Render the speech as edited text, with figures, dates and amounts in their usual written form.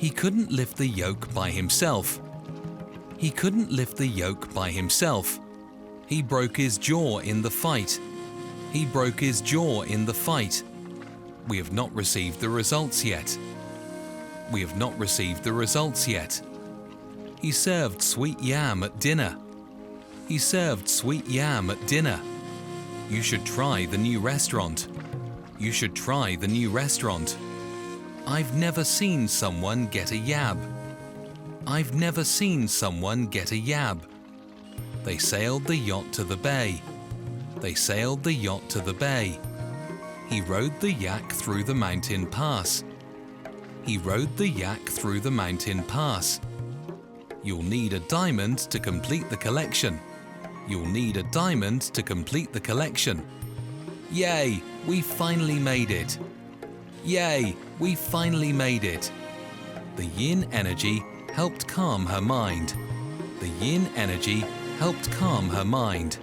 He couldn't lift the yoke by himself. He couldn't lift the yoke by himself. He broke his jaw in the fight. He broke his jaw in the fight. We have not received the results yet. We have not received the results yet. He served sweet yam at dinner. He served sweet yam at dinner. You should try the new restaurant. You should try the new restaurant. I've never seen someone get a yab. I've never seen someone get a yab. They sailed the yacht to the bay. They sailed the yacht to the bay. He rode the yak through the mountain pass. He rode the yak through the mountain pass. You'll need a diamond to complete the collection. You'll need a diamond to complete the collection. Yay, we finally made it. Yay, we finally made it. The yin energy helped calm her mind. The yin energy helped calm her mind.